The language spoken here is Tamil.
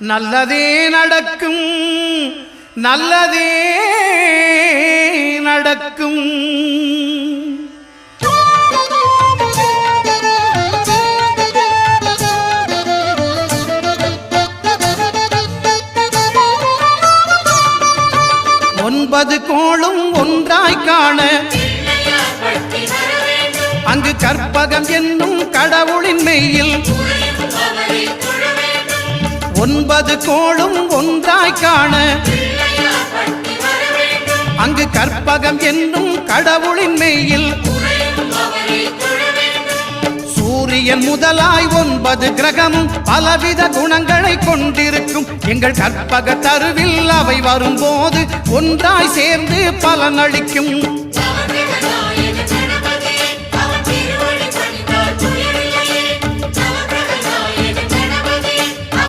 நல்லதே நடக்கும், நல்லதே நடக்கும். ஒன்பது கோளும் ஒன்றாய் காண அங்கு கற்பகம் என்னும் கடவுளின் மெய்யில் ஒன்பது கோளும் ஒன்றாய் காண அங்கு கற்பகம் என்னும் கடவுளின் மெய்யில் சூரியன் முதலாய் 9 கிரகமும் பலவித குணங்களை கொண்டிருக்கும். எங்கள் கற்பக தருவில் அவை வரும்போது ஒன்றாய் சேர்ந்து பலனளிக்கும்.